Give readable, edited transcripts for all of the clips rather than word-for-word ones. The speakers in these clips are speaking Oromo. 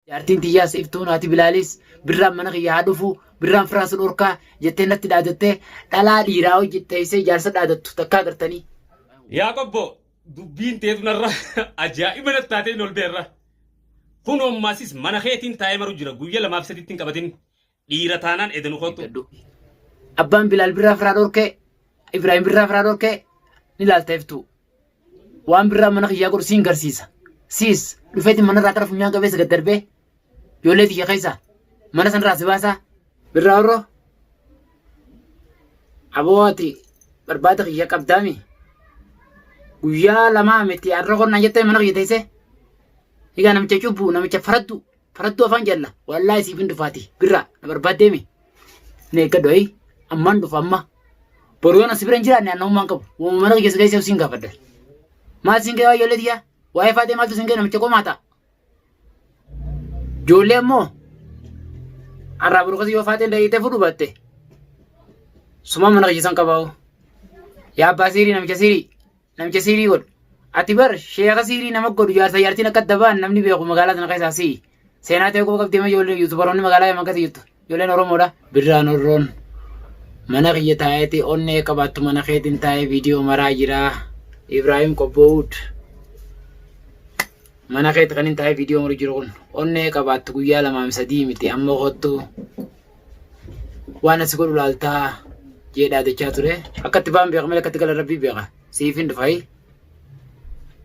Jaartiin tiyyaas iftuun haati bilaalis birraan mana kiyyaa dhufu birraan firaas dhorkaa jettee natti dhaadattee dhalaa dhiiraa hojjettee isee jaarsa dhaadattu takkaa gartanii. Yaa qobbo dubbiin teetu narra ajaa'iba natti taatee ol beerra. Kun hommaasis mana keetiin taa'ee maru jira guyyaa lamaaf sadiitti hin qabatin dhiira taanaan edenu kottu. Abbaan Bilaal birraa firaa dhorkee Ibrahim birraa firaa dhorkee ni laalta iftuu. Waan birraa mana kiyyaa godhu siin garsiisa. Siis dhufeetiin mana irraa qara funyaan qabeessa gad darbee ijoollee xiyya keessa mana sanarraa si baasaa birraa horroo. Abooti barbaada kiyya qabdaami. Guyyaa lamaa miti har'a qonnaan jettee mana kiyya teessee. Egaa namicha cubbuu namicha faraddu afaan jalla wallaahi siif hin dhufaati birraa na barbaaddeemi. Na eeggadhu ayi ammaan dhufa amma. Boru yoon as bira hin jiraanne annamummaan qabu mana kiyya keessa siin gaafadha. Maal siin ga'ee ijoollee xiyyaa waa'ee faatee maaltu siin ga'e namicha qomaa ta'a. Ijoollee ammoo har'aa burqasi yoo faateen dheeyitee fudhu batte. Suma mana kiyya san qabaa'u. Yaa abbaa siirii namicha siirii godhu. Ati bar sheeka siirii nama godhu jaarsa jaartiin akka dabaan namni beeku magaalaa sana keessaa sii. Seenaa ta'e qofa qabdee ijoollee yuutubaroonni magaalaa yemmuu akkasii jirtu. Ijoolleen Oromoodha. Birraan Orroon mana kiyya taa'eeti onnee qabaattu mana keetiin taa'ee viidiyoo maraa jira. Ibrahim Qobboowud mana keetti kan hin taa'ee viidiyoo maraa jiru kun onnee qabaattu guyyaa lamaaf sadii miti amma kottu waan asi godhu laaltaa jedhaa dachaa ture. Akkatti baan beeka malee akkatti gala rabbii beeka. Siif hin dhufayi.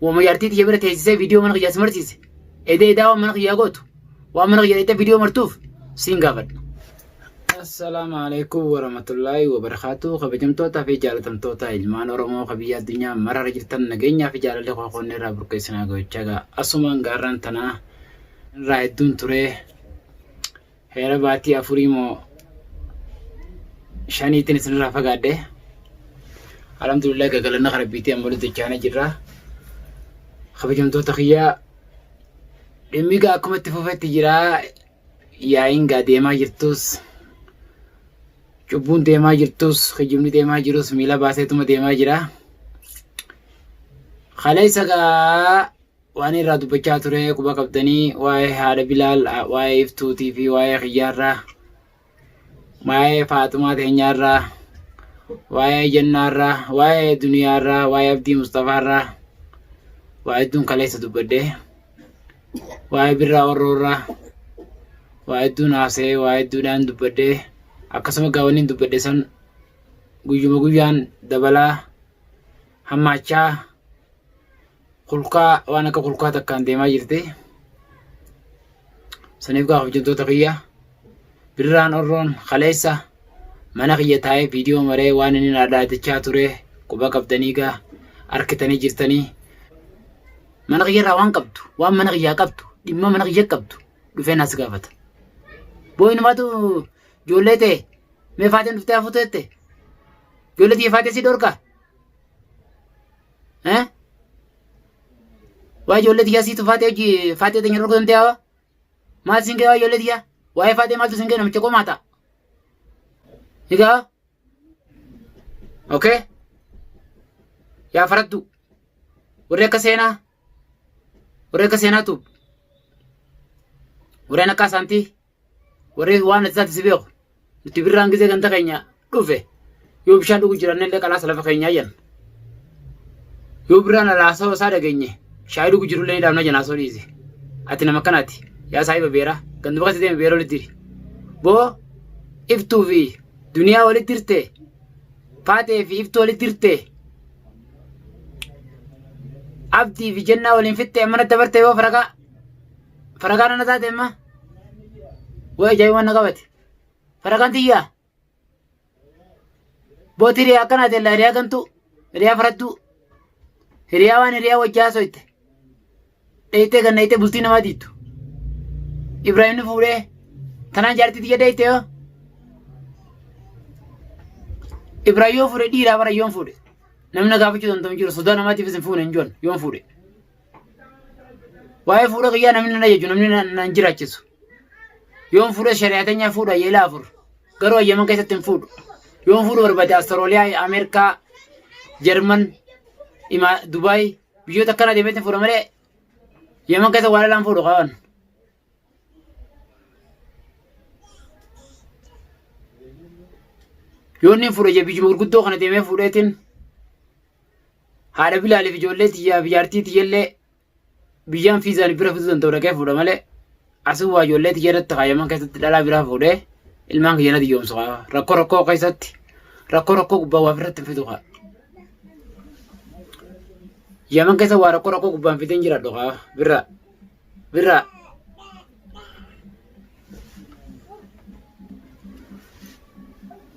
Wama jaartii xiyya bira teessisee viidiyoo mana kiyyaa si marsiise. Edaa waan mana kiyyaa gootu. Waan mana kiyyaa dhaqxee viidiyoo martuuf siin gaafadha. Assalaamu alaikum warahmatullaahi wabarakaatuh. Kabajamtootaa fi jaalatamtoota ilmaan Oromoo biyya addunyaa marara jirtan nageenyaa fi jaalallee qoqqoonnee irraa burqeessinaa gochaa asumaan gaarraan tanaa irraa hedduun ture. Heera baatii afurii moo shaniitiin isinirraa fagaadhe. Alhamdulillah galanna rabbiitii amma walitti dachaanee jirra. Kabajamtoota kiyyaa dhimmi gaa akkuma itti fufetti jira. Yaa'iin gaa deemaa jirtus cubbuun deemaa jirtus kijibni deemaa jirus miila baaseetuma deemaa jira. Kaleessa gaa waan irraa dubbachaa ture quba qabdanii waa'ee haadha Bilaal waa'ee iftuutii fi waa'ee kiyyaarraa waa'ee Faatumaa teenyaarraa waa'ee jennaarraa waa'ee duniyaarraa waa'ee abdii Mustafaarraa waa'ee hedduun kaleessa dubbadde waa'ee birraa Orroorraa waa'ee hedduun haasee waa'ee hedduudhaan dubbadde akkasuma gaawwaniin dubbadde san guyyuma guyyaan dabalaa hammaachaa kulkaa waan akka kulkaa takkaan deemaa jirti. Saniif gaa kabajamtoota kiyya birraan Orroon kaleessa mana kiyya taa'ee viidiyoo maree waan inni dhaadachaa ture quba qabdanii gaa harkitanii jirtanii. Mana kiyyarraa waan qabdu waan mana kiyyaa qabdu dhimma mana kiyya qabdu dhufee naas gaafata. Boo'inumaatu ijoollee ta'e mee faateen dhuftee hafuutu jette ijoollee xiyya faatee si dhorka. Waa ijoollee xiyyaa siitu faatee teenya dhorku danda'e hawa maal siin ga'e waa ijoollee xiyyaa waa'ee faatee maaltu siin ga'e namicha qomaa ta'a. Egaa okay yaa faraddu warri akka seenaatu warreen akka asaantii warri waan isaatti si beeku nuti birraan gisee ganta keenya dhufe yoo bishaan dhuguu jiran illee qalaasa lafa keenyaa jan yoo birraan alaasoo isaa dhageenye shaayii dhuguu jirullee ni dhaabna janaasoo dhiise ati nama akkanaati yaa saahiba beera gandu bakka deeme beera walitti hiri boo iftuu fi duniyaa walitti hirte faatee fi iftuu walitti hirte abdii fi jennaa waliin fitte amma natti dabarte yoo faragaa nana taate amma waa ajaa'iba na qabate faragaan tiyyaa booti hiriyaa akkanaate illaa hiriyaa gantu hiriyaa faraddu hiriyaa waan hiriyaa wajjaa soitte dheeyitee ganna hiitee bultii namaa diittu Ibrahimni fuudhee tanaan jaartii tiyya dheeyite yoo Ibrahim yoo fuudhe dhiiraa bara yoon fuudhe namni gaafachuu danda'u jiru sodaa namaatiif isin fuune hin jiru yoon fuudhe waa'ee fuudha kiyyaa namni na jechu namni nan jiraachisu yoon fuudhe shari'aateenyaa fuudha yeelaa afur garuu ayyaman keessatti hin fuudhu yoon fuudhu barbaade Awustiraaliyaa Ameerikaa Jarman Dubaay biyyoota akkana deemeetti fuudha malee yeman keessa waan lalaan fuudhu qaban yoonni fuudhe je biyyi gurguddoo kana deemee fuudheetiin haadha bilaaliif ijoollee tiyyaa biyyaartii tiyyallee biyyaan fiizaan bira fiduu danda'u dhaqee fuudha malee asii waa ijoollee tiyya irratti kaayaman keessatti dhalaa biraa fuudhee ilmaan kiyya natti yoomsu qaba rakkoo keessatti rakkoo gubbaa waa irratti fidu qaba yaman keessa waa rakkoo gubbaan fideen jira qaba birra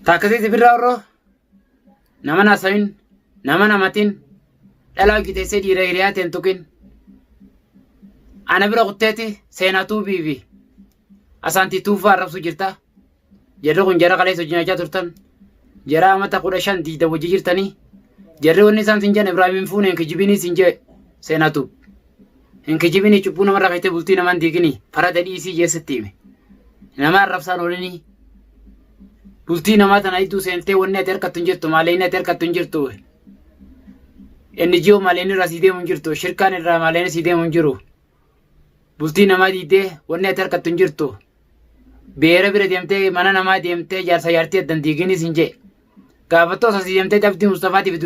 taakasiiti birraa warroo nama naasayin nama namatiin dhalaa hojjeteessee dhiira hiriyaa ta'een tuqin ana bira kutteeti seenatuu biifi asaantii tuufaa arrabsu jirta jarri kun jara qaleessa hojjinachaa turtan jara amata 15 diida wajji jirtanii jarri wanni isaan sin jedhan Ibraahimin fuune hin kijibinii sin jee seenatuu hin kijibinii cubbuu namarra kayitee bultii namaan diiginii farada dhiisii jeessatti hime nama arrabsaan olinii bultii namaa tana iddoo seentee wanni ati harkattu hin jirtu maaleen ati harkattu hin jirtu inni ji'oo maaleen irraa sii deemu hin jirtu shirkaan irraa maaleen sii deemu hin jiru bultii namaa diidee wanni ati harkattu hin jirtu beera bira deemtee mana namaa deemtee jaarsa jaartii addan diiginis hin jee gaafattoo asii deemtee abdii Mustafaatiif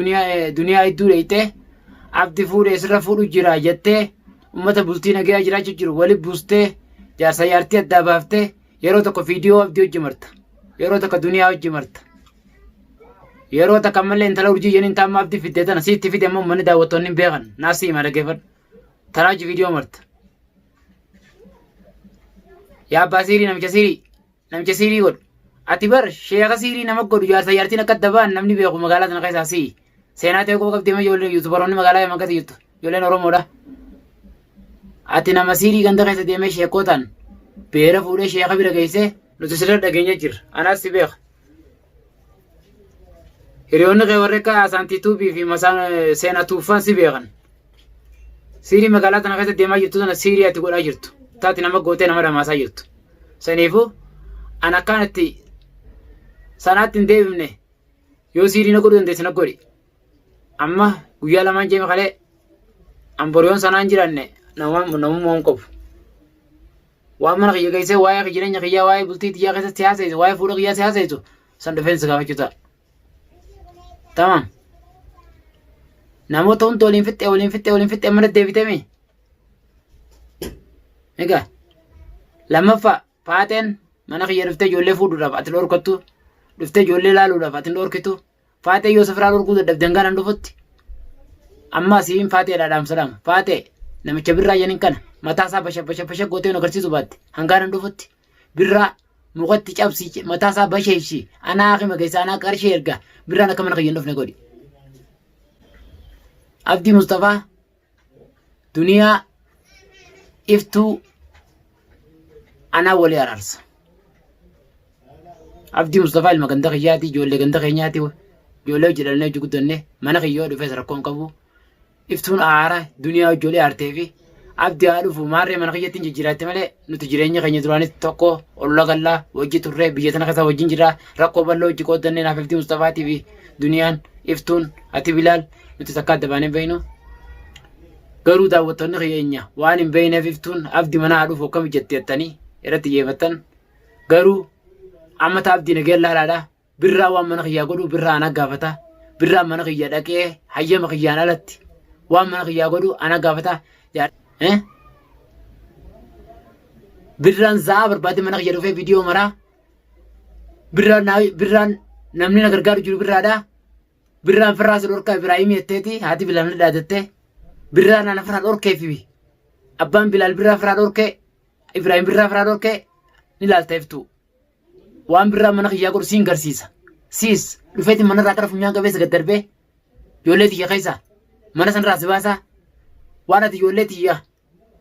duniyaa iddoo dheeytee abdii fuudhee sirra fuudhu jira jettee ummata bultii nagayaa jiraachuu jiru waliin buustee jaarsa jaartii addaa baaftee yeroo tokko viidiyoo abdii hojii marta yeroo takka duniyaa hojii marta yeroo takka malee intala urjii jeniin taamma abdii fiddee tana siitti fide ammoo manni daawwattoonni hin beekan naasii hima dhaggeeffadhu taraa hojii viidiyoo marta yaa abbaa siirii namicha siirii godhu ati bar sheeka siirii nama godhu jaarsa jaartiin akka dabaan namni beeku magaalaa tana keessaa sii seenaa ta'e qofa qabdee ijoolleen yuutubaroonni magaalaa yaman keessa jirtu ijoolleen oromoodha ati nama siirii ganda keessa deemee sheekootaan beera fuudhee sheeka bira geessee nuti sirra dhageenya jirra anaas si beeka hiriyoonni kee warri akka asaantii tuubii fi seenaa tuuffaan si beekan siirii magaalaa tana keessa deemaa jirtu tana siirii ati godhaa jirtu taati nama gootee nama dhamaasaa jirtu saniifuu an akkanatti sanaatti hin deebifne yoo siirii na godhu dandeesse na godhi amma guyyaa lamaan jeeme kalee an boriyoon sanaan jiraanne namummaa hin qabu waan mana kiyya geessee waa'ee jireenya kiyyaa waa'ee bultii xiyyaa keessatti haasa'eetu waa'ee fuudha kiyyaa haasa'eetu san dhufeensa gaafachuu ta'a. Tamam. Namoota hundi waliin fixxee mana deebitame. Egaa lammaffaa faateen mana kiyya dhuftee ijoollee fuudhuudhaaf ati dhorkattu dhuftee ijoollee laaluudhaaf ati dhorkitu faatee yoo safiraa dhorkuu dadhabde hangaan dhufutti amma asiin faateedha dhaamsadhaan faatee namicha birraa jeniin kana mataasaa basha gootee nu agarsiisu baatte hangaan dhufutti birraa mukatti cabsii mataasaa basheeshi anaa hima keessa anaa qarshee erga birraan akka mana kiyya hin dhufne godhi. Abdii Mustafaa duniyaa iftuu anaa walii araarsa. Abdii Mustafaa ilma ganda kiyyaati ijoollee ganda keenyaati ijoollee jedhalnee hojii guddanne mana kiyyoo dhufees rakkoon qabu iftuun aara duniyaa ijoollee aartee fi abdii haa dhufu maarree mana kiyyatti hin jijjiiraatte malee nuti jireenya keenya duraanis tokko ollaa gallaa wajji turree biyya tana keessa wajjin jira rakkoo bal'oo hojii qooddannee naaf Abdii Mustafaatii fi duniyaan iftuun ati bilaal nuti takka adda baanee beeynu garuu daawwattoonni keenya waan hin beeyneef iftuun abdii mana haa dhufu akkam jetti jettanii irratti xiyyeeffatan garuu amma taa abdii nageen laalaadha birraa waan mana kiyyaa godhu birraa ana gaafata birraa mana kiyya dhaqee hayyama kiyyaan alatti waan mana kiyyaa godhu ana gaafata birraan zaa barbaade mana kiyya dhufee viidiyoo maraa birraan namni na gargaaru jiru birraadha birraan firraa si dhorkaa Ibraahim jetteeti haati bilaal dhaadatte birraan ana firraa dhorkee fi abbaan bilaal birraa firraa dhorkee Ibraahim birraa firraa dhorkee ni laalteeftu waan birraa mana kiyyaa godhu siin garsiisa siis dhufeeti mana irraa qara funyaan qabeessa gad darbee ijoollee tiyya keessa mana sanarraa si baasaa waan ati ijoollee tiyya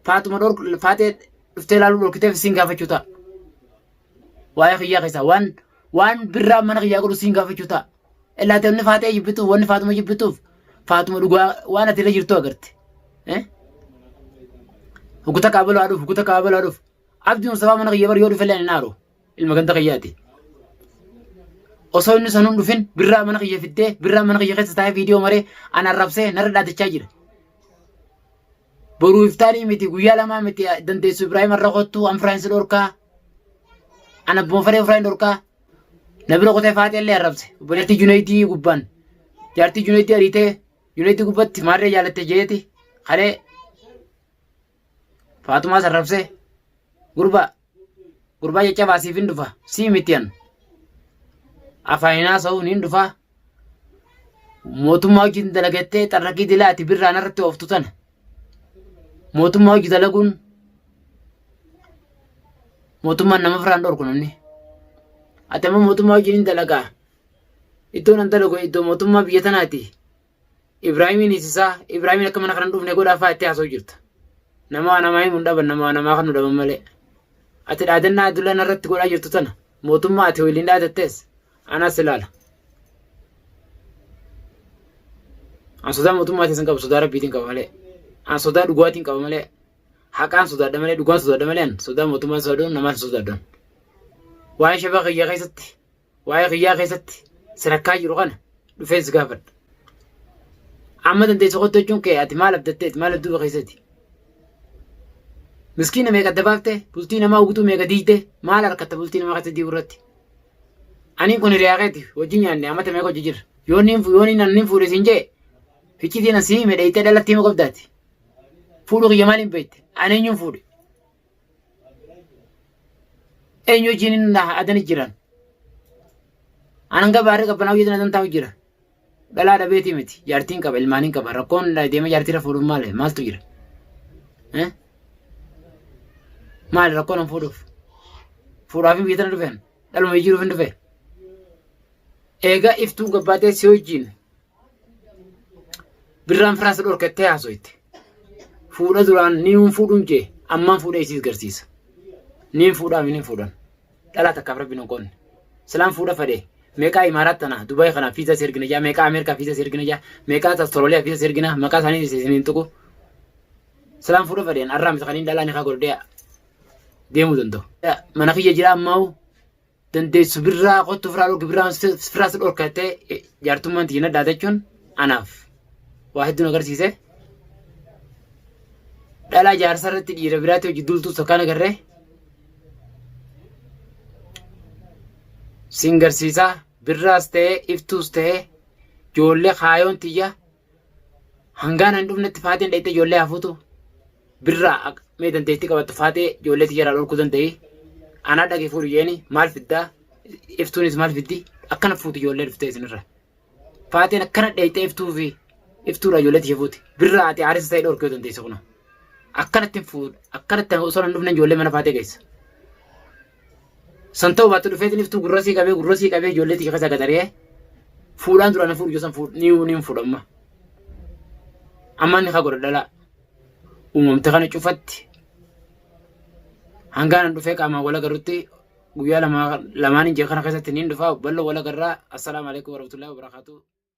faatee dhuftee laaluu dhorkiteef siin gaafachuu ta'a. Waa'ee kiyyaa keessa waan birraa mana kiyyaa godhu siin gaafachuu ta'a. Illaa ta'e wanni faatee jibbituuf wanni faatuma jibbituuf faatuma dhugaa waan ati irra jirtu agarte. Hukuta kaabaloo haadhuuf Abdii Mustafaa mana kiyya bar yoo dhufe illee hin aaru ilma ganda kiyyaati. Osoo inni sanuun dhufin birraa mana kiyya fiddee birraa mana kiyya keessa taa'ee viidiyoo maree ana arrabsee narra dhaadachaa jira. Boruu iftaanii miti guyyaa lamaa miti dandeessu Ibraahim irra kottu an Firaansi dhorkaa an abbuma faree Ibraahim dhorkaa Nabila qotee faatee illee arrabse. Obboleettii Junaydii gubbaan. Jaartii Junaydii ariitee Junaydii gubbatti maarree jaalatte jeeti. Kalee Faatumaas arrabse. Gurbaa jecha baasiif hin dhufa. Sii mitiyan. Afaaninaa sa'uun hin dhufa. Mootummaa hojiin dalagattee xarraqii dilaati birraan irratti ooftu tana. Mootummaa hojii dalaguun mootummaan nama firaan dhorku namni. Ati amma mootummaa hojiin dalagaa. Iddoon an dalagu iddoo mootummaa biyya tanaati. Ibraahiimiin isisaa Ibraahimiin akka mana kana dhufne godhaafaa itti haasa'u jirta. Nama namaa himuun dhaban nama namaa kan nu dhaban malee. Ati dhaadannaa addulaan irratti godhaa jirtu tana. Mootummaa ati waliin dhaadattees anas ilaala. An sodaa mootummaatiin sin qabu sodaa rabbiitiin qaba malee. An sodaa dhugaatiin qaba malee. Haqaan sodaadha malee dhugaan sodaadha malee an sodaa mootummaan sodaadha namaan sodaadha. Waa'ee shabaa qiyyaa keessatti waa'ee qiyyaa keessatti sarakkaa jiru kana dhufeensi gaafadha. Amma dandeessa qottoo jechuun kee ati maal abdatteeti maal abduuba keessatti. Miskiina meeqa dabaafte bultii namaa ugutuu meeqa diigde maal harkatta bultii namaa keessatti diiburratti. Ani kun hiriyaaqeeti wajjin nyaanne amata meeqa hojii jira. Yoonni nan fuudhe siin jee ficcitiin asii medheeyitee dhalatti hima qabdaati. Fuudhu kiyya maaliin beekte ani eenyuun fuudhe. Eenyu wajjin adani jiran. Anan gabaarri qabbanaa hojjetan adan taa'u jira. Dhalaa dhabeetii miti jaartiin qaba ilmaaniin qaba rakkoon deema jaartiirra fuudhuun maali maaltu jira. Maali rakkoon an fuudhuuf. Fuudhaaf hin biyya tana dhufeen dhaluma jiruuf hin dhufee. Egaa iftuu gabbaatee si wajjin birraan firaasa dhorkattee haasoitte. Fuudha duraan ni fuudhuun jee ammaan fuudha isiis garsiisa. Niin fuudhaa miniin fuudhan. Dhalaa takkaaf rabbiin hin qonne. Silaan fuudha fadhee meeqaa imaaraat tana Dubaay kana fiisa sergina jaa meeqaa Ameerikaa fiisa sergina jaa meeqaa Austraaliyaa fiisa sergina maqaa isaanii isiniin tuqu. Silaan fuudha fadheen arraa misa kaniin dhalaa ni kaa godhee deemuu danda'u. Mana kiyya jira ammaa dandeessu birraa qottu firaa dhorki birraa firaasa dhorkattee jaartummaan tiyya addaa jechuun anaaf waa hedduun agarsiise. Dhalaa jaarsa irratti dhiira biraatti hojii dultuu tokkaan agarree. Singarsiisaa birraas ta'ee iftuus ta'ee ijoollee kaayoon tiyya hangaan hin dhufnetti faateen dheettee ijoollee hafuutu birraa mee dandeettii qabattu faatee ijoollee tiyyaraa dhorkuu danda'ii. Anaa dhagee fuudhu jeeni maal fiddaa iftuunis maal fiddi akkana fuutu ijoollee dhuftee isinirra. Faateen akkana dheettee iftuu fi iftuudha ijoollee tiyya fuuti birraa ati aarisa ta'ee dhorkuu dandeessa kuna. Akkanatti fuudhu akkanatti osoo hin dhufne ijoollee mana faatee geessa. San ta'uu baattu dhufeetiin iftuu gurrasii qabee ijoollee tiyya keessa gataree fuudhaan duraan fuudhu yoo san fuudhu ni fuudhamma. Ammaan ni kaa godha dhalaa. Uumamte kana cufatti hangaan dhufee qaamaan wal agarrutti guyyaa lamaan injee kana keessatti niin dhufaa ballo wal agarraa. Assalaamu alaikum warahmatullahi wabarakatuh.